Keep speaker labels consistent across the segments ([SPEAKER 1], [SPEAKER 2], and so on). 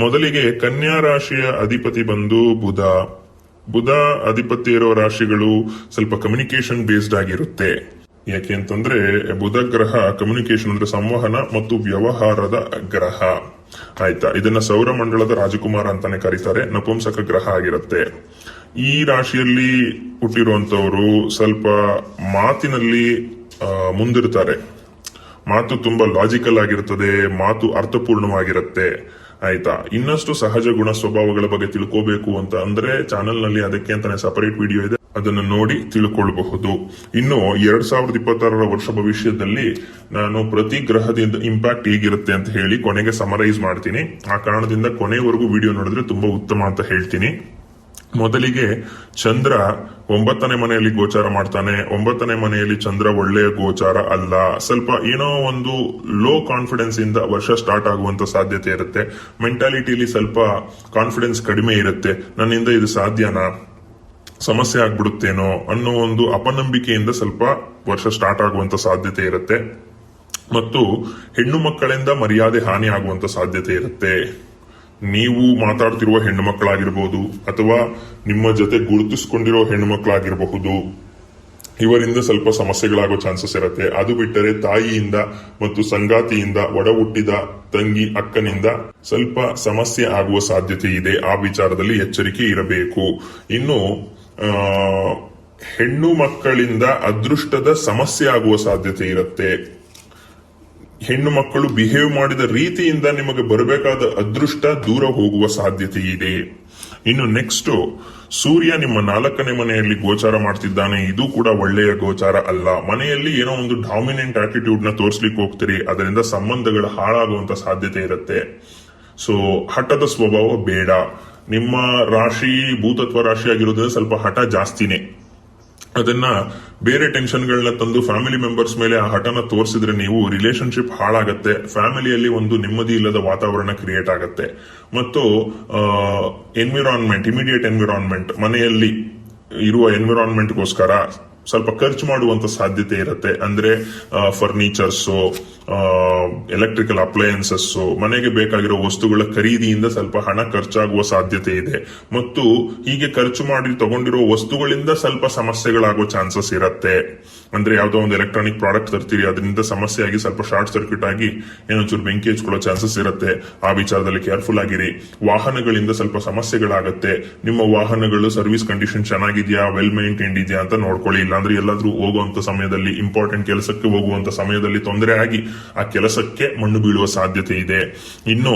[SPEAKER 1] ಮೊದಲಿಗೆ ಕನ್ಯಾ ರಾಶಿಯ ಅಧಿಪತಿ ಬಂದು ಬುಧ. ಬುಧ ಅಧಿಪತಿ ಇರೋ ರಾಶಿಗಳು ಸ್ವಲ್ಪ ಕಮ್ಯುನಿಕೇಶನ್ ಬೇಸ್ಡ್ ಆಗಿರುತ್ತೆ. ಯಾಕೆ ಅಂತಂದ್ರೆ ಬುಧ ಗ್ರಹ ಕಮ್ಯುನಿಕೇಶನ್ ಅಂದ್ರೆ ಸಂವಹನ ಮತ್ತು ವ್ಯವಹಾರದ ಗ್ರಹ. ಆಯ್ತಾ, ಇದನ್ನ ಸೌರಮಂಡಲದ ರಾಜಕುಮಾರ ಅಂತಾನೆ ಕರೀತಾರೆ. ನಪುಂಸಕ ಗ್ರಹ ಆಗಿರುತ್ತೆ. ಈ ರಾಶಿಯಲ್ಲಿ ಹುಟ್ಟಿರುವಂತವರು ಸ್ವಲ್ಪ ಮಾತಿನಲ್ಲಿ ಮುಂದಿರ್ತಾರೆ. ಮಾತು ತುಂಬಾ ಲಾಜಿಕಲ್ ಆಗಿರುತ್ತದೆ, ಮಾತು ಅರ್ಥಪೂರ್ಣವಾಗಿರುತ್ತೆ. ಆಯ್ತಾ, ಇನ್ನಷ್ಟು ಸಹಜ ಗುಣ ಸ್ವಭಾವಗಳ ಬಗ್ಗೆ ತಿಳ್ಕೋಬೇಕು ಅಂತ ಅಂದ್ರೆ ಚಾನೆಲ್ ನಲ್ಲಿ ಅದಕ್ಕೆ ಅಂತಾನೆ ಸಪರೇಟ್ ವಿಡಿಯೋ ಇದೆ, ಅದನ್ನು ನೋಡಿ ತಿಳ್ಕೊಳ್ಬಹುದು. ಇನ್ನು 2026 ವರ್ಷ ಭವಿಷ್ಯದಲ್ಲಿ ನಾನು ಪ್ರತಿ ಗ್ರಹದಿಂದ ಇಂಪ್ಯಾಕ್ಟ್ ಹೇಗಿರುತ್ತೆ ಅಂತ ಹೇಳಿ ಕೊನೆಗೆ ಸಮರೈಸ್ ಮಾಡ್ತೀನಿ. ಆ ಕಾರಣದಿಂದ ಕೊನೆಯವರೆಗೂ ವಿಡಿಯೋ ನೋಡಿದ್ರೆ ತುಂಬಾ ಉತ್ತಮ ಅಂತ ಹೇಳ್ತೀನಿ. ಮೊದಲಿಗೆ ಚಂದ್ರ 9ನೇ ಮನೆಯಲ್ಲಿ ಗೋಚಾರ ಮಾಡ್ತಾನೆ. 9ನೇ ಮನೆಯಲ್ಲಿ ಚಂದ್ರ ಒಳ್ಳೆಯ ಗೋಚಾರ ಅಲ್ಲ. ಸ್ವಲ್ಪ ಏನೋ ಒಂದು ಲೋ ಕಾನ್ಫಿಡೆನ್ಸ್ ಇಂದ ವರ್ಷ ಸ್ಟಾರ್ಟ್ ಆಗುವಂತ ಸಾಧ್ಯತೆ ಇರುತ್ತೆ. ಮೆಂಟಾಲಿಟಿಲಿ ಸ್ವಲ್ಪ ಕಾನ್ಫಿಡೆನ್ಸ್ ಕಡಿಮೆ ಇರುತ್ತೆ. ನನ್ನಿಂದ ಇದು ಸಾಧ್ಯನಾ, ಸಮಸ್ಯೆ ಆಗ್ಬಿಡುತ್ತೇನೋ ಅನ್ನೋ ಒಂದು ಅಪನಂಬಿಕೆಯಿಂದ ಸ್ವಲ್ಪ ವರ್ಷ ಸ್ಟಾರ್ಟ್ ಆಗುವಂತ ಸಾಧ್ಯತೆ ಇರುತ್ತೆ. ಮತ್ತು ಹೆಣ್ಣು ಮಕ್ಕಳಿಂದ ಮರ್ಯಾದೆ ಹಾನಿ ಆಗುವಂತ ಸಾಧ್ಯತೆ ಇರುತ್ತೆ. ನೀವು ಮಾತಾಡ್ತಿರುವ ಹೆಣ್ಣು ಮಕ್ಕಳಾಗಿರ್ಬೋದು ಅಥವಾ ನಿಮ್ಮ ಜೊತೆ ಗುರುತಿಸ್ಕೊಂಡಿರೋ ಹೆಣ್ಣು ಮಕ್ಕಳಾಗಿರಬಹುದು, ಇವರಿಂದ ಸ್ವಲ್ಪ ಸಮಸ್ಯೆಗಳಾಗೋ ಚಾನ್ಸಸ್ ಇರುತ್ತೆ. ಅದು ಬಿಟ್ಟರೆ ತಾಯಿಯಿಂದ ಮತ್ತು ಸಂಗಾತಿಯಿಂದ, ಒಡ ಹುಟ್ಟಿದ ತಂಗಿ ಅಕ್ಕನಿಂದ ಸ್ವಲ್ಪ ಸಮಸ್ಯೆ ಆಗುವ ಸಾಧ್ಯತೆ ಇದೆ. ಆ ವಿಚಾರದಲ್ಲಿ ಎಚ್ಚರಿಕೆ ಇರಬೇಕು. ಇನ್ನು ಹೆಣ್ಣು ಮಕ್ಕಳಿಂದ ಅದೃಷ್ಟದ ಸಮಸ್ಯೆ ಆಗುವ ಸಾಧ್ಯತೆ ಇರುತ್ತೆ. ಹೆಣ್ಣು ಮಕ್ಕಳು ಬಿಹೇವ್ ಮಾಡಿದ ರೀತಿಯಿಂದ ನಿಮಗೆ ಬರಬೇಕಾದ ಅದೃಷ್ಟ ದೂರ ಹೋಗುವ ಸಾಧ್ಯತೆ ಇದೆ. ಇನ್ನು ನೆಕ್ಸ್ಟ್, ಸೂರ್ಯ ನಿಮ್ಮ 4ನೇ ಮನೆಯಲ್ಲಿ ಗೋಚಾರ ಮಾಡ್ತಿದ್ದಾನೆ. ಇದು ಕೂಡ ಒಳ್ಳೆಯ ಗೋಚಾರ ಅಲ್ಲ. ಮನೆಯಲ್ಲಿ ಏನೋ ಒಂದು ಡಾಮಿನೆಂಟ್ ಆಟಿಟ್ಯೂಡ್ ನ ತೋರಿಸ್ಲಿಕ್ಕೆ ಹೋಗ್ತೀರಿ, ಅದರಿಂದ ಸಂಬಂಧಗಳು ಹಾಳಾಗುವಂತ ಸಾಧ್ಯತೆ ಇರುತ್ತೆ. ಸೊ ಹಠದ ಸ್ವಭಾವ ಬೇಡ. ನಿಮ್ಮ ರಾಶಿ ಭೂತತ್ವ ರಾಶಿ ಆಗಿರೋದ್ರಿಂದ ಸ್ವಲ್ಪ ಹಠ ಜಾಸ್ತಿನೇ. ಅದನ್ನ ಬೇರೆ ಟೆನ್ಷನ್ಗಳನ್ನ ತಂದು ಫ್ಯಾಮಿಲಿ ಮೆಂಬರ್ಸ್ ಮೇಲೆ ಆ ಹಠನ ತೋರಿಸಿದ್ರೆ ನೀವು ರಿಲೇಶನ್ಶಿಪ್ ಹಾಳಾಗತ್ತೆ. ಫ್ಯಾಮಿಲಿಯಲ್ಲಿ ಒಂದು ನೆಮ್ಮದಿ ಇಲ್ಲದ ವಾತಾವರಣ ಕ್ರಿಯೇಟ್ ಆಗತ್ತೆ. ಮತ್ತು ಎನ್ವಿರಾನ್ಮೆಂಟ್, ಇಮಿಡಿಯೇಟ್ ಎನ್ವಿರಾನ್ಮೆಂಟ್, ಮನೆಯಲ್ಲಿ ಇರುವ ಎನ್ವಿರಾನ್ಮೆಂಟ್ಗೋಸ್ಕರ ಸ್ವಲ್ಪ ಖರ್ಚು ಮಾಡುವಂತ ಸಾಧ್ಯತೆ ಇರುತ್ತೆ. ಅಂದ್ರೆ ಫರ್ನಿಚರ್ಸ್, ಎಲೆಕ್ಟ್ರಿಕಲ್ ಅಪ್ಲಯನ್ಸಸ್, ಮನೆಗೆ ಬೇಕಾಗಿರೋ ವಸ್ತುಗಳ ಖರೀದಿಯಿಂದ ಸ್ವಲ್ಪ ಹಣ ಖರ್ಚಾಗುವ ಸಾಧ್ಯತೆ ಇದೆ. ಮತ್ತು ಹೀಗೆ ಖರ್ಚು ಮಾಡಿ ತಗೊಂಡಿರೋ ವಸ್ತುಗಳಿಂದ ಸ್ವಲ್ಪ ಸಮಸ್ಯೆಗಳಾಗೋ ಚಾನ್ಸಸ್ ಇರುತ್ತೆ. ಅಂದ್ರೆ ಯಾವ್ದೋ ಒಂದು ಎಲೆಕ್ಟ್ರಾನಿಕ್ ಪ್ರಾಡಕ್ಟ್ ತರ್ತೀರಿ, ಅದರಿಂದ ಸಮಸ್ಯೆ ಆಗಿ ಸ್ವಲ್ಪ ಶಾರ್ಟ್ ಸರ್ಕ್ಯೂಟ್ ಆಗಿ ಏನೊಂಚೂರು ಬೆಂಕಿ ಹಚ್ಕೊಳ್ಳೋ ಚಾನ್ಸಸ್ ಇರುತ್ತೆ. ಆ ವಿಚಾರದಲ್ಲಿ ಕೇರ್ಫುಲ್ ಆಗಿರಿ. ವಾಹನಗಳಿಂದ ಸ್ವಲ್ಪ ಸಮಸ್ಯೆಗಳಾಗತ್ತೆ. ನಿಮ್ಮ ವಾಹನಗಳು ಸರ್ವಿಸ್ ಕಂಡೀಷನ್ ಚೆನ್ನಾಗಿದ್ಯಾ, ವೆಲ್ ಮೇಂಟೈನ್ಡ್ ಇದೆಯಾ ಅಂತ ನೋಡ್ಕೊಳ್ಳಿ. ಇಲ್ಲಾಂದ್ರೆ ಎಲ್ಲಾದ್ರೂ ಹೋಗುವಂತ ಸಮಯದಲ್ಲಿ, ಇಂಪಾರ್ಟೆಂಟ್ ಕೆಲಸಕ್ಕೆ ಹೋಗುವಂತ ಸಮಯದಲ್ಲಿ ತೊಂದರೆ ಆಗಿ ಆ ಕೆಲಸಕ್ಕೆ ಮಣ್ಣು ಬೀಳುವ ಸಾಧ್ಯತೆ ಇದೆ. ಇನ್ನು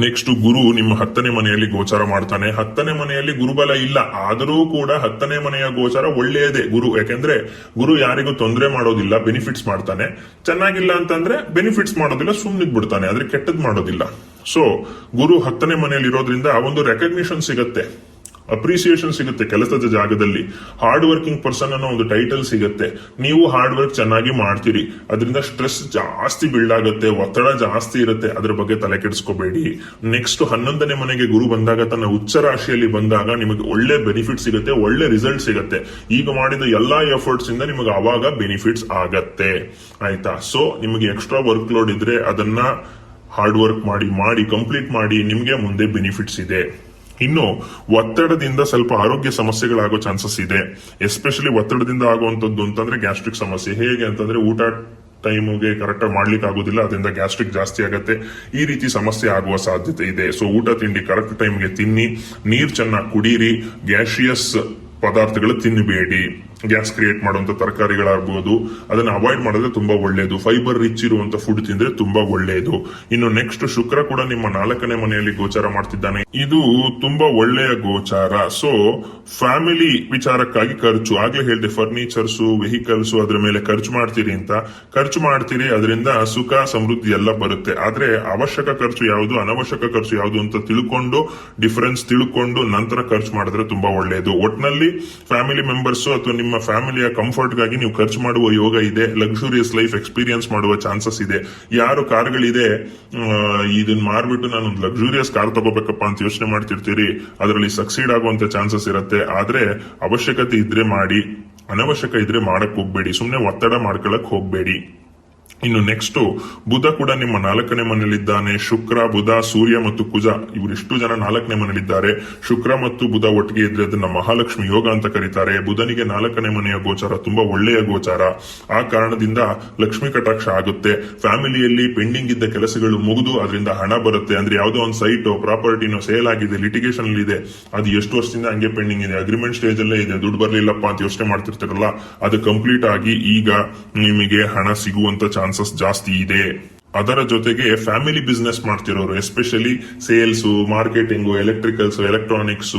[SPEAKER 1] ನೆಕ್ಸ್ಟ್, ಗುರು ನಿಮ್ಮ 10ನೇ ಮನೆಯಲ್ಲಿ ಗೋಚಾರ ಮಾಡ್ತಾನೆ. 10ನೇ ಮನೆಯಲ್ಲಿ ಗುರುಬಲ ಇಲ್ಲ, ಆದರೂ ಕೂಡ 10ನೇ ಮನೆಯ ಗೋಚಾರ ಒಳ್ಳೆಯದೇ ಗುರು. ಯಾಕೆಂದ್ರೆ ಗುರು ಯಾರಿಗೂ ತೊಂದರೆ ಮಾಡೋದಿಲ್ಲ, ಬೆನಿಫಿಟ್ಸ್ ಮಾಡ್ತಾನೆ. ಚೆನ್ನಾಗಿಲ್ಲ ಅಂತಂದ್ರೆ ಬೆನಿಫಿಟ್ಸ್ ಮಾಡೋದಿಲ್ಲ, ಸುಮ್ಮನಿದ್ ಬಿಡ್ತಾನೆ, ಆದ್ರೆ ಕೆಟ್ಟದ್ ಮಾಡೋದಿಲ್ಲ. ಸೊ ಗುರು 10ನೇ ಮನೆಯಲ್ಲಿ ಇರೋದ್ರಿಂದ ಒಂದು ರೆಕಗ್ನಿಷನ್ ಸಿಗುತ್ತೆ, ಅಪ್ರಿಸಿಯೇಷನ್ ಸಿಗುತ್ತೆ. ಕೆಲಸದ ಜಾಗದಲ್ಲಿ ಹಾರ್ಡ್ ವರ್ಕಿಂಗ್ ಪರ್ಸನ್ ಅನ್ನೋ ಒಂದು ಟೈಟಲ್ ಸಿಗುತ್ತೆ. ನೀವು ಹಾರ್ಡ್ ವರ್ಕ್ ಚೆನ್ನಾಗಿ ಮಾಡ್ತೀರಿ, ಅದರಿಂದ ಸ್ಟ್ರೆಸ್ ಜಾಸ್ತಿ ಬಿಲ್ಡ್ ಆಗುತ್ತೆ, ಒತ್ತಡ ಜಾಸ್ತಿ ಇರುತ್ತೆ. ಅದ್ರ ಬಗ್ಗೆ ತಲೆ ಕೆಡಿಸ್ಕೋಬೇಡಿ. ನೆಕ್ಸ್ಟ್ 11ನೇ ಮನೆಗೆ ಗುರು ಬಂದಾಗ, ತನ್ನ ಉಚ್ಚ ರಾಶಿಯಲ್ಲಿ ಬಂದಾಗ ನಿಮಗೆ ಒಳ್ಳೆ ಬೆನಿಫಿಟ್ ಸಿಗುತ್ತೆ, ಒಳ್ಳೆ ರಿಸಲ್ಟ್ ಸಿಗುತ್ತೆ. ಈಗ ಮಾಡಿದ ಎಲ್ಲಾ ಎಫರ್ಟ್ಸ್ ಇಂದ ನಿಮಗೆ ಅವಾಗ ಬೆನಿಫಿಟ್ಸ್ ಆಗತ್ತೆ. ಆಯ್ತಾ, ಸೊ ನಿಮಗೆ ಎಕ್ಸ್ಟ್ರಾ ವರ್ಕ್ ಲೋಡ್ ಇದ್ರೆ ಅದನ್ನ ಹಾರ್ಡ್ ವರ್ಕ್ ಮಾಡಿ ಕಂಪ್ಲೀಟ್ ಮಾಡಿ, ನಿಮಗೆ ಮುಂದೆ ಬೆನಿಫಿಟ್ಸ್ ಇದೆ. ಇನ್ನು ಒತ್ತಡದಿಂದ ಸ್ವಲ್ಪ ಆರೋಗ್ಯ ಸಮಸ್ಯೆಗಳಾಗೋ ಚಾನ್ಸಸ್ ಇದೆ. ಎಸ್ಪೆಷಲಿ ಒತ್ತಡದಿಂದ ಆಗುವಂತದ್ದು ಅಂತಂದ್ರೆ ಗ್ಯಾಸ್ಟ್ರಿಕ್ ಸಮಸ್ಯೆ. ಹೇಗೆ ಅಂತಂದ್ರೆ ಊಟ ಟೈಮ್ಗೆ ಕರೆಕ್ಟ್ ಆಗಿ ಮಾಡ್ಲಿಕ್ಕೆ ಆಗೋದಿಲ್ಲ, ಅದರಿಂದ ಗ್ಯಾಸ್ಟ್ರಿಕ್ ಜಾಸ್ತಿ ಆಗತ್ತೆ. ಈ ರೀತಿ ಸಮಸ್ಯೆ ಆಗುವ ಸಾಧ್ಯತೆ ಇದೆ. ಸೊ ಊಟ ತಿಂಡಿ ಕರೆಕ್ಟ್ ಟೈಮ್ಗೆ ತಿನ್ನಿ, ನೀರ್ ಚೆನ್ನಾಗಿ ಕುಡೀರಿ, ಗ್ಯಾಸಿಯಸ್ ಪದಾರ್ಥಗಳು ತಿನ್ನಬೇಡಿ. ಗ್ಯಾಸ್ ಕ್ರಿಯೇಟ್ ಮಾಡುವಂತ ತರಕಾರಿಗಳಾಗಬಹುದು, ಅದನ್ನ ಅವಾಯ್ಡ್ ಮಾಡಿದ್ರೆ ತುಂಬಾ ಒಳ್ಳೆಯದು. ಫೈಬರ್ ರಿಚ್ ಇರುವಂತ ಫುಡ್ ತಿಂದ್ರೆ ತುಂಬಾ ಒಳ್ಳೆಯದು. ಇನ್ನು ನೆಕ್ಸ್ಟ್, ಶುಕ್ರ ಕೂಡ ನಿಮ್ಮ 4ನೇ ಮನೆಯಲ್ಲಿ ಗೋಚಾರ ಮಾಡ್ತಿದ್ದಾನೆ. ಇದು ತುಂಬಾ ಒಳ್ಳೆಯ ಗೋಚಾರ. ಸೊ ಫ್ಯಾಮಿಲಿ ವಿಚಾರಕ್ಕಾಗಿ ಖರ್ಚು, ಆಗ್ಲೇ ಹೇಳಿದೆ, ಫರ್ನಿಚರ್ಸ್, ವೆಹಿಕಲ್ಸ್, ಅದ್ರ ಮೇಲೆ ಖರ್ಚು ಮಾಡ್ತೀರಿ ಅಂತ. ಖರ್ಚು ಮಾಡ್ತೀರಿ, ಅದರಿಂದ ಸುಖ ಸಮೃದ್ಧಿ ಎಲ್ಲ ಬರುತ್ತೆ. ಆದ್ರೆ ಅವಶ್ಯಕ ಖರ್ಚು ಯಾವುದು, ಅನವಶ್ಯಕ ಖರ್ಚು ಯಾವುದು ಅಂತ ತಿಳ್ಕೊಂಡು, ಡಿಫರೆನ್ಸ್ ತಿಳ್ಕೊಂಡು ನಂತರ ಖರ್ಚು ಮಾಡಿದ್ರೆ ತುಂಬಾ ಒಳ್ಳೆಯದು. ಒಟ್ನಲ್ಲಿ ಫ್ಯಾಮಿಲಿ ಮೆಂಬರ್ಸ್ ಅಥವಾ ನಿಮ್ಮ ಫ್ಯಾಮಿಲಿಯ ಕಂಫರ್ಟ್ ಗಾಗಿ ನೀವು ಖರ್ಚು ಮಾಡುವ ಯೋಗ ಇದೆ. ಲಕ್ಸುರಿಯಸ್ ಲೈಫ್ ಎಕ್ಸ್ಪೀರಿಯನ್ಸ್ ಮಾಡುವ ಚಾನ್ಸಸ್ ಇದೆ. ಯಾರು ಕಾರ್ಗಳಿದೆ, ಇದನ್ನ ಮಾರ್ಬಿಟ್ಟು ನಾನು ಒಂದು ಲಕ್ಸುರಿಯಸ್ ಕಾರ್ ತಗೋಬೇಕಪ್ಪ ಅಂತ ಯೋಚನೆ ಮಾಡ್ತಿರ್ತೀರಿ, ಅದರಲ್ಲಿ ಸಕ್ಸೀಡ್ ಆಗುವಂತ ಚಾನ್ಸಸ್ ಇರುತ್ತೆ. ಆದ್ರೆ ಅವಶ್ಯಕತೆ ಇದ್ರೆ ಮಾಡಿ, ಅನವಶ್ಯಕ ಇದ್ರೆ ಮಾಡಕ್ ಹೋಗ್ಬೇಡಿ. ಸುಮ್ನೆ ಒತ್ತಡ ಮಾಡ್ಕೊಳಕ್ ಹೋಗ್ಬೇಡಿ. ಇನ್ನು ನೆಕ್ಸ್ಟ್ ಬುಧ ಕೂಡ ನಿಮ್ಮ 4ನೇ ಮನೆಯಲ್ಲಿದ್ದಾನೆ. ಶುಕ್ರ, ಬುಧ, ಸೂರ್ಯ ಮತ್ತು ಕುಜ ಇವರಿಷ್ಟು ಜನ 4ನೇ ಮನೆಯಲ್ಲಿದ್ದಾರೆ. ಶುಕ್ರ ಮತ್ತು ಬುಧ ಒಟ್ಟಿಗೆ ಇದ್ರೆ ಅದನ್ನ ಮಹಾಲಕ್ಷ್ಮಿ ಯೋಗ ಅಂತ ಕರೀತಾರೆ. ಬುಧನಿಗೆ 4ನೇ ಮನೆಯ ಗೋಚಾರ ತುಂಬಾ ಒಳ್ಳೆಯ ಗೋಚಾರ. ಆ ಕಾರಣದಿಂದ ಲಕ್ಷ್ಮಿ ಕಟಾಕ್ಷ ಆಗುತ್ತೆ. ಫ್ಯಾಮಿಲಿಯಲ್ಲಿ ಪೆಂಡಿಂಗ್ ಇದ್ದ ಕೆಲಸಗಳು ಮುಗಿದು ಅದರಿಂದ ಹಣ ಬರುತ್ತೆ. ಅಂದ್ರೆ ಯಾವುದೋ ಒಂದು ಸೈಟ್ ಪ್ರಾಪರ್ಟಿನೋ ಸೇಲ್ ಆಗಿದೆ, ಲಿಟಿಗೇಷನ್ ಇದೆ, ಅದು ಎಷ್ಟು ವರ್ಷದಿಂದ ಹಂಗೆ ಪೆಂಡಿಂಗ್ ಇದೆ, ಅಗ್ರಿಮೆಂಟ್ ಸ್ಟೇಜ್ ಅಲ್ಲೇ ಇದೆ, ದುಡ್ಡು ಬರ್ಲಿಲ್ಲಪ್ಪ ಅಂತ ಯೋಚನೆ ಮಾಡ್ತಿರ್ತಿರಲ್ಲ, ಅದು ಕಂಪ್ಲೀಟ್ ಆಗಿ ಈಗ ನಿಮಗೆ ಹಣ ಸಿಗುವಂತ ಚಾನ್ಸಸ್ ಜಾಸ್ತಿ ಇದೆ. ಅದರ ಜೊತೆಗೆ ಫ್ಯಾಮಿಲಿ ಬಿಸ್ನೆಸ್ ಮಾಡ್ತಿರೋರು, especially sales, marketing, electricals, electronics,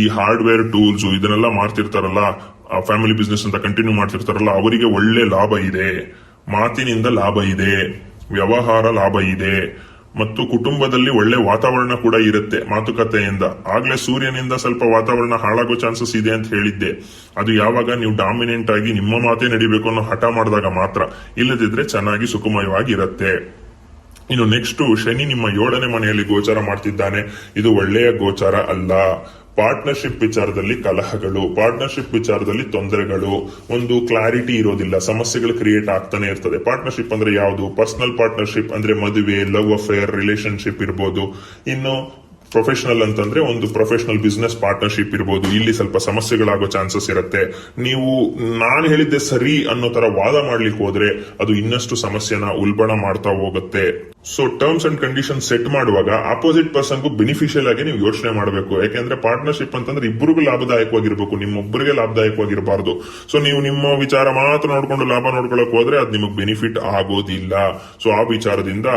[SPEAKER 1] ಈ ಹಾರ್ಡ್ವೇರ್ ಟೂಲ್ಸ್ ಇದನ್ನೆಲ್ಲ ಮಾಡ್ತಿರ್ತಾರಲ್ಲ, ಫ್ಯಾಮಿಲಿ ಬಿಸ್ನೆಸ್ ಅಂತ ಕಂಟಿನ್ಯೂ ಮಾಡ್ತಿರ್ತಾರಲ್ಲ, ಅವರಿಗೆ ಒಳ್ಳೆ ಲಾಭ ಇದೆ. ಮಾತಿನಿಂದ ಲಾಭ ಇದೆ, ವ್ಯವಹಾರ ಲಾಭ ಇದೆ, ಮತ್ತು ಕುಟುಂಬದಲ್ಲಿ ಒಳ್ಳೆ ವಾತಾವರಣ ಕೂಡ ಇರುತ್ತೆ ಮಾತುಕತೆಯಿಂದ. ಆಗ್ಲೇ ಸೂರ್ಯನಿಂದ ಸ್ವಲ್ಪ ವಾತಾವರಣ ಹಾಳಾಗೋ ಚಾನ್ಸಸ್ ಇದೆ ಅಂತ ಹೇಳಿದ್ದೆ. ಅದು ಯಾವಾಗ ನೀವು ಡಾಮಿನೆಂಟ್ ಆಗಿ ನಿಮ್ಮ ಮಾತೇ ನಡಿಬೇಕು ಅನ್ನೋ ಹಠ ಮಾಡಿದಾಗ ಮಾತ್ರ, ಇಲ್ಲದಿದ್ರೆ ಚೆನ್ನಾಗಿ ಸುಖಮಯವಾಗಿ ಇರುತ್ತೆ. ಇನ್ನು ನೆಕ್ಸ್ಟ್ ಶನಿ ನಿಮ್ಮ 7ನೇ ಮನೆಯಲ್ಲಿ ಗೋಚಾರ ಮಾಡ್ತಿದ್ದಾನೆ. ಇದು ಒಳ್ಳೆಯ ಗೋಚಾರ ಅಲ್ಲ. ಪಾರ್ಟ್ನರ್ಶಿಪ್ ವಿಚಾರದಲ್ಲಿ ಕಲಹಗಳು, ಪಾರ್ಟ್ನರ್ಶಿಪ್ ವಿಚಾರದಲ್ಲಿ ತೊಂದರೆಗಳು, ಒಂದು ಕ್ಲಾರಿಟಿ ಇರೋದಿಲ್ಲ, ಸಮಸ್ಯೆಗಳು ಕ್ರಿಯೇಟ್ ಆಗ್ತಾನೆ ಇರ್ತದೆ. ಪಾರ್ಟ್ನರ್ಶಿಪ್ ಅಂದ್ರೆ ಯಾವುದು? ಪರ್ಸನಲ್ ಪಾರ್ಟ್ನರ್ಶಿಪ್ ಅಂದ್ರೆ ಮದುವೆ, ಲವ್ ಅಫೇರ್, ರಿಲೇಶನ್ಶಿಪ್ ಇರ್ಬೋದು. ಇನ್ನು ಪ್ರೊಫೆಷನಲ್ ಅಂತಂದ್ರೆ ಒಂದು ಪ್ರೊಫೆಷನಲ್ ಬಿಸ್ನೆಸ್ ಪಾರ್ಟ್ನರ್ಶಿಪ್ ಇರ್ಬೋದು. ಇಲ್ಲಿ ಸ್ವಲ್ಪ ಸಮಸ್ಯೆಗಳಾಗೋ ಚಾನ್ಸಸ್ ಇರುತ್ತೆ. ನೀವು ನಾನು ಹೇಳಿದ್ದೆ ಸರಿ ಅನ್ನೋ ತರ ವಾದ ಮಾಡ್ಲಿಕ್ಕೆ ಹೋದ್ರೆ ಅದು ಇನ್ನಷ್ಟು ಸಮಸ್ಯೆನ ಉಲ್ಬಣ ಮಾಡ್ತಾ ಹೋಗುತ್ತೆ. So terms and condition set ಮಾಡುವಾಗ ಆಪೋಸಿಟ್ ಪರ್ಸನ್ಗೂ ಬೆನಿಫಿಷಿಯಲ್ ಆಗಿ ನೀವು ಯೋಚನೆ ಮಾಡಬೇಕು. ಯಾಕೆಂದ್ರೆ ಪಾರ್ಟ್ನರ್ಶಿಪ್ ಅಂತಂದ್ರೆ ಇಬ್ಬರಿಗೂ ಲಾಭದಾಯಕವಾಗಿರ್ಬೇಕು, ನಿಮ್ಮೊಬ್ಬರಿಗೆ ಲಾಭದಾಯಕವಾಗಿರಬಾರ್ದು. ಸೊ ನೀವು ನಿಮ್ಮ ವಿಚಾರ ಮಾತ್ರ ನೋಡ್ಕೊಂಡು ಲಾಭ ನೋಡ್ಕೊಳಕ್ ಹೋದ್ರೆ ಅದು ನಿಮಗೆ ಬೆನಿಫಿಟ್ ಆಗೋದಿಲ್ಲ. ಸೊ ಆ ವಿಚಾರದಿಂದ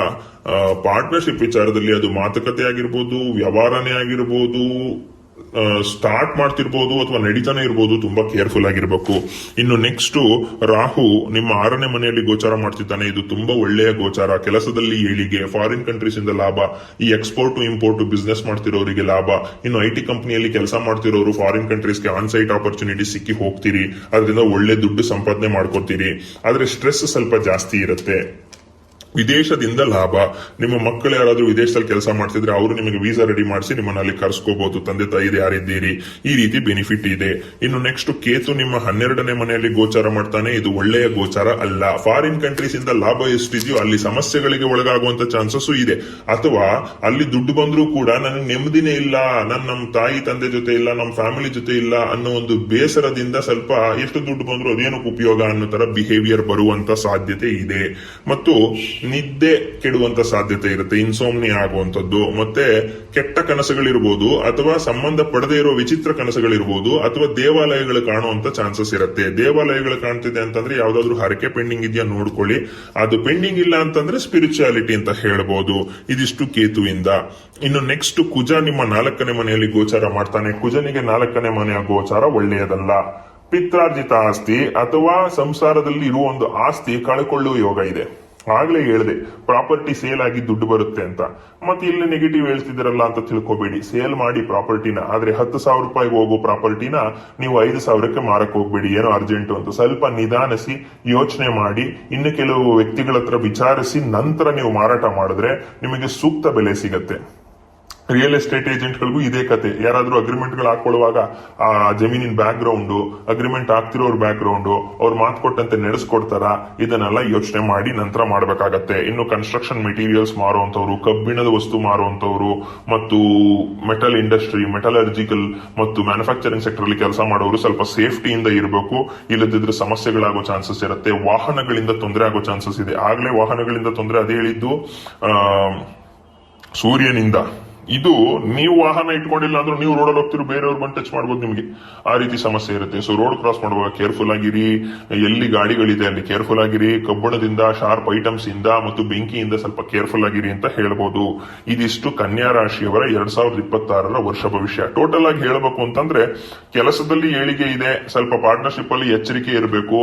[SPEAKER 1] ಪಾರ್ಟ್ನರ್ಶಿಪ್ ವಿಚಾರದಲ್ಲಿ ಅದು ಮಾತುಕತೆ ಆಗಿರ್ಬೋದು, ವ್ಯವಹಾರನೇ ಆಗಿರ್ಬೋದು, ಸ್ಟಾರ್ಟ್ ಮಾಡ್ತಿರ್ಬೋದು ಅಥವಾ ನಡೀತಾನೆ ಇರ್ಬೋದು, ತುಂಬಾ ಕೇರ್ಫುಲ್ ಆಗಿರ್ಬೇಕು. ಇನ್ನು ನೆಕ್ಸ್ಟ್ ರಾಹು ನಿಮ್ಮ 6ನೇ ಮನೆಯಲ್ಲಿ ಗೋಚಾರ ಮಾಡ್ತಿದ್ದಾನೆ. ಇದು ತುಂಬಾ ಒಳ್ಳೆಯ ಗೋಚಾರ. ಕೆಲಸದಲ್ಲಿ ಏಳಿಗೆ, ಫಾರಿನ್ ಕಂಟ್ರೀಸ್ ಇಂದ ಲಾಭ, ಈ ಎಕ್ಸ್ಪೋರ್ಟ್ ಇಂಪೋರ್ಟ್ ಬಿಸ್ನೆಸ್ ಮಾಡ್ತಿರೋರಿಗೆ ಲಾಭ. ಇನ್ನು IT ಕಂಪನಿಯಲ್ಲಿ ಕೆಲಸ ಮಾಡ್ತಿರೋರು ಫಾರಿನ್ ಕಂಟ್ರೀಸ್ಗೆ ಆನ್ ಸೈಟ್ ಆಪರ್ಚುನಿಟಿ ಸಿಕ್ಕಿ ಹೋಗ್ತೀರಿ, ಅದರಿಂದ ಒಳ್ಳೆ ದುಡ್ಡು ಸಂಪಾದನೆ ಮಾಡ್ಕೊತೀರಿ. ಆದ್ರೆ ಸ್ಟ್ರೆಸ್ ಸ್ವಲ್ಪ ಜಾಸ್ತಿ ಇರುತ್ತೆ. ವಿದೇಶದಿಂದ ಲಾಭ, ನಿಮ್ಮ ಮಕ್ಕಳು ಯಾರಾದ್ರೂ ವಿದೇಶದಲ್ಲಿ ಕೆಲಸ ಮಾಡ್ತಿದ್ರೆ ಅವರು ನಿಮಗೆ ವೀಸಾ ರೆಡಿ ಮಾಡಿಸಿ ನಿಮ್ಮನ್ನ ಅಲ್ಲಿ ಕರ್ಸ್ಕೋಬಹುದು, ತಂದೆ ತಾಯಿ ಯಾರಿದ್ದೀರಿ, ಈ ರೀತಿ ಬೆನಿಫಿಟ್ ಇದೆ. ಇನ್ನು ನೆಕ್ಸ್ಟ್ ಕೇತು ನಿಮ್ಮ 12ನೇ ಮನೆಯಲ್ಲಿ ಗೋಚಾರ ಮಾಡ್ತಾನೆ. ಇದು ಒಳ್ಳೆಯ ಗೋಚಾರ ಅಲ್ಲ. ಫಾರಿನ್ ಕಂಟ್ರೀಸ್ ಇಂದ ಲಾಭ ಎಷ್ಟಿದೆಯೋ ಅಲ್ಲಿ ಸಮಸ್ಯೆಗಳಿಗೆ ಒಳಗಾಗುವಂತ ಚಾನ್ಸಸ್ ಇದೆ. ಅಥವಾ ಅಲ್ಲಿ ದುಡ್ಡು ಬಂದ್ರೂ ಕೂಡ ನನಗೆ ನೆಮ್ಮದಿನೇ ಇಲ್ಲ, ನಮ್ಮ ತಾಯಿ ತಂದೆ ಜೊತೆ ಇಲ್ಲ, ನಮ್ಮ ಫ್ಯಾಮಿಲಿ ಜೊತೆ ಇಲ್ಲ ಅನ್ನೋ ಒಂದು ಬೇಸರದಿಂದ ಸ್ವಲ್ಪ ಎಷ್ಟು ದುಡ್ಡು ಬಂದ್ರು ಅದೇನಕ್ಕೆ ಉಪಯೋಗ ಅನ್ನೋ ತರ ಬಿಹೇವಿಯರ್ ಬರುವಂತ ಸಾಧ್ಯತೆ ಇದೆ. ಮತ್ತು ನಿದ್ದೆ ಕೆಡುವಂತ ಸಾಧ್ಯತೆ ಇರುತ್ತೆ, ಇನ್ಸೋಮ್ನಿಯಾ ಆಗುವಂತದ್ದು, ಮತ್ತೆ ಕೆಟ್ಟ ಕನಸುಗಳಿರ್ಬೋದು, ಅಥವಾ ಸಂಬಂಧ ಪಡದೇ ಇರೋ ವಿಚಿತ್ರ ಕನಸುಗಳಿರ್ಬೋದು, ಅಥವಾ ದೇವಾಲಯಗಳು ಕಾಣುವಂತ ಚಾನ್ಸಸ್ ಇರುತ್ತೆ. ದೇವಾಲಯಗಳು ಕಾಣ್ತಿದೆ ಅಂತಂದ್ರೆ ಯಾವ್ದಾದ್ರು ಹರಕೆ ಪೆಂಡಿಂಗ್ ಇದೆಯಾ ನೋಡ್ಕೊಳ್ಳಿ. ಅದು ಪೆಂಡಿಂಗ್ ಇಲ್ಲ ಅಂತಂದ್ರೆ ಸ್ಪಿರಿಚುಯಾಲಿಟಿ ಅಂತ ಹೇಳ್ಬೋದು. ಇದಿಷ್ಟು ಕೇತುವಿಂದ. ಇನ್ನು ನೆಕ್ಸ್ಟ್ ಕುಜ ನಿಮ್ಮ 4ನೇ ಮನೆಯಲ್ಲಿ ಗೋಚಾರ ಮಾಡ್ತಾನೆ. ಕುಜನಿಗೆ 4ನೇ ಮನೆಯ ಗೋಚಾರ ಒಳ್ಳೆಯದಲ್ಲ. ಪಿತ್ರಾರ್ಜಿತ ಆಸ್ತಿ ಅಥವಾ ಸಂಸಾರದಲ್ಲಿ ಇರುವ ಒಂದು ಆಸ್ತಿ ಕಳ್ಕೊಳ್ಳುವ ಯೋಗ ಇದೆ. ಆಗ್ಲೇ ಹೇಳಿದೆ ಪ್ರಾಪರ್ಟಿ ಸೇಲ್ ಆಗಿ ದುಡ್ಡು ಬರುತ್ತೆ ಅಂತ. ಮತ್ತೆ ಇಲ್ಲಿ ನೆಗೆಟಿವ್ ಹೇಳ್ತಿದ್ದೀರಲ್ಲ ಅಂತ ತಿಳ್ಕೊಬೇಡಿ. ಸೇಲ್ ಮಾಡಿ ಪ್ರಾಪರ್ಟಿನ, ಆದ್ರೆ 10,000 ರೂಪಾಯಿಗೆ ಹೋಗೋ ಪ್ರಾಪರ್ಟಿನ ನೀವು 5,000ಕ್ಕೆ ಮಾರಕ್ ಹೋಗ್ಬೇಡಿ. ಏನೋ ಅರ್ಜೆಂಟ್ ಅಂತ ಸ್ವಲ್ಪ ನಿಧಾನಿಸಿ ಯೋಚನೆ ಮಾಡಿ, ಇನ್ನು ಕೆಲವು ವ್ಯಕ್ತಿಗಳ ಹತ್ರ ವಿಚಾರಿಸಿ ನಂತರ ನೀವು ಮಾರಾಟ ಮಾಡಿದ್ರೆ ನಿಮಗೆ ಸೂಕ್ತ ಬೆಲೆ ಸಿಗತ್ತೆ. ರಿಯಲ್ ಎಸ್ಟೇಟ್ ಏಜೆಂಟ್ಗಳಿಗೂ ಇದೇ ಕತೆ. ಯಾರಾದ್ರೂ ಅಗ್ರಿಮೆಂಟ್ ಗಳು ಹಾಕೊಳ್ಳುವಾಗ ಆ ಜಮೀನಿನ ಬ್ಯಾಕ್ ಗ್ರೌಂಡ್, ಅಗ್ರಿಮೆಂಟ್ ಆಗ್ತಿರೋರ್ ಬ್ಯಾಕ್ ಗ್ರೌಂಡ್, ಅವ್ರು ಮಾತು ಕೊಟ್ಟಂತೆ ನಡೆಸ್ಕೊಡ್ತಾರ, ಇದನ್ನೆಲ್ಲ ಯೋಚನೆ ಮಾಡಿ ನಂತರ ಮಾಡಬೇಕಾಗತ್ತೆ. ಇನ್ನು ಕನ್ಸ್ಟ್ರಕ್ಷನ್ ಮೆಟೀರಿಯಲ್ಸ್ ಮಾರುವಂತವ್ರು, ಕಬ್ಬಿಣದ ವಸ್ತು ಮಾರುವಂತವ್ರು, ಮತ್ತು ಮೆಟಲ್ ಇಂಡಸ್ಟ್ರಿ, ಮೆಟಲರ್ಜಿಕಲ್ ಮತ್ತು ಮ್ಯಾನುಫ್ಯಾಕ್ಚರಿಂಗ್ ಸೆಕ್ಟರ್ ಅಲ್ಲಿ ಕೆಲಸ ಮಾಡೋರು ಸ್ವಲ್ಪ ಸೇಫ್ಟಿಯಿಂದ ಇರಬೇಕು. ಇಲ್ಲದಿದ್ರೆ ಸಮಸ್ಯೆಗಳಾಗೋ ಚಾನ್ಸಸ್ ಇರುತ್ತೆ. ವಾಹನಗಳಿಂದ ತೊಂದರೆ ಆಗೋ ಚಾನ್ಸಸ್ ಇದೆ. ಆಗ್ಲೇ ವಾಹನಗಳಿಂದ ತೊಂದರೆ ಅದೇ ಹೇಳಿದ್ದು ಸೂರ್ಯನಿಂದ. ಇದು ನೀವು ವಾಹನ ಇಟ್ಕೊಂಡಿಲ್ಲ ಅಂದ್ರೆ ನೀವು ರೋಡಲ್ಲಿ ಹೋಗ್ತಿರೋ ಬೇರೆಯವ್ರು ಬಂದು ಟಚ್ ಮಾಡ್ಬೋದು, ನಿಮಗೆ ಆ ರೀತಿ ಸಮಸ್ಯೆ ಇರುತ್ತೆ. ಸೊ ರೋಡ್ ಕ್ರಾಸ್ ಮಾಡುವಾಗ ಕೇರ್ಫುಲ್ ಆಗಿರಿ. ಎಲ್ಲಿ ಗಾಡಿಗಳಿದೆ ಅಲ್ಲಿ ಕೇರ್ಫುಲ್ ಆಗಿರಿ. ಕಬ್ಬಣದಿಂದ, ಶಾರ್ಪ್ ಐಟಮ್ಸ್ ಇಂದ ಮತ್ತು ಬೆಂಕಿಯಿಂದ ಸ್ವಲ್ಪ ಕೇರ್ಫುಲ್ ಆಗಿರಿ ಅಂತ ಹೇಳ್ಬೋದು. ಇದಿಷ್ಟು ಕನ್ಯಾ ರಾಶಿಯವರ 2026ರ ವರ್ಷ ಭವಿಷ್ಯ. ಟೋಟಲ್ ಆಗಿ ಹೇಳಬೇಕು ಅಂತಂದ್ರೆ ಕೆಲಸದಲ್ಲಿ ಏಳಿಗೆ ಇದೆ, ಸ್ವಲ್ಪ ಪಾರ್ಟ್ನರ್ಶಿಪ್ ಅಲ್ಲಿ ಎಚ್ಚರಿಕೆ ಇರಬೇಕು,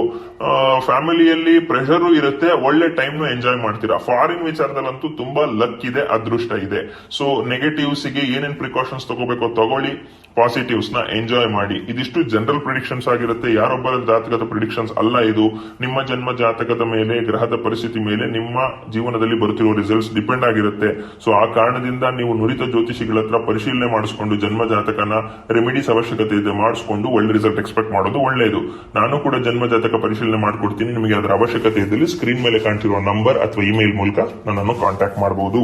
[SPEAKER 1] ಫ್ಯಾಮಿಲಿಯಲ್ಲಿ ಪ್ರೆಷರ್ ಇರುತ್ತೆ, ಒಳ್ಳೆ ಟೈಮ್ ನು ಎಂಜಾಯ್ ಮಾಡ್ತೀರಾ. ಫಾರಿನ್ ವಿಚಾರದಲ್ಲಂತೂ ತುಂಬಾ ಲಕ್ ಇದೆ, ಅದೃಷ್ಟ ಇದೆ. ಸೊ ನೆಗೆಟಿವ್ ನೆಗೆಟಿವ್ಸ್ ಗೆ ಏನೇನ್ ಪ್ರಿಕಾಷನ್ಸ್ ತಗೋಬೇಕೋ ತಗೊಳ್ಳಿ, ಪಾಸಿಟಿವ್ಸ್ ನ ಎಂಜಾಯ್ ಮಾಡಿ. ಇದಿಷ್ಟು ಜನರಲ್ ಪ್ರಿಡಿಕ್ಷನ್ಸ್ ಆಗಿರುತ್ತೆ, ಯಾರೊಬ್ಬರ ಜಾತಕದ ಪ್ರಿಡಿಕ್ಷನ್ಸ್ ಅಲ್ಲ ಇದು. ನಿಮ್ಮ ಜನ್ಮ ಜಾತಕದ ಮೇಲೆ, ಗ್ರಹದ ಪರಿಸ್ಥಿತಿ ಮೇಲೆ ನಿಮ್ಮ ಜೀವನದಲ್ಲಿ ಬರುತ್ತಿರುವ ರಿಸಲ್ಟ್ಸ್ ಡಿಪೆಂಡ್ ಆಗಿರುತ್ತೆ. ಸೊ ಆ ಕಾರಣದಿಂದ ನೀವು ನುರಿತ ಜ್ಯೋತಿಷಿಗಳ ಹತ್ರ ಪರಿಶೀಲನೆ ಮಾಡಿಸ್ಕೊಂಡು ಜನ್ಮ ಜಾತಕನ ರೆಮಿಡೀಸ್ ಅವಶ್ಯಕತೆ ಇದೆ ಮಾಡಿಸ್ಕೊಂಡು ಒಳ್ಳೆ ರಿಸಲ್ಟ್ ಎಕ್ಸ್ಪೆಕ್ಟ್ ಮಾಡೋದು ಒಳ್ಳೆಯದು. ನಾನು ಕೂಡ ಜನ್ಮ ಜಾತಕ ಪರಿಶೀಲನೆ ಮಾಡ್ಕೊಡ್ತೀನಿ. ನಿಮಗೆ ಅದರ ಅವಶ್ಯಕತೆ ಇದ್ದಲ್ಲಿ ಸ್ಕ್ರೀನ್ ಮೇಲೆ ಕಾಣ್ತಿರುವ ನಂಬರ್ ಅಥವಾ ಇಮೇಲ್ ಮೂಲಕ ನನ್ನನ್ನು ಕಾಂಟ್ಯಾಕ್ಟ್ ಮಾಡಬಹುದು.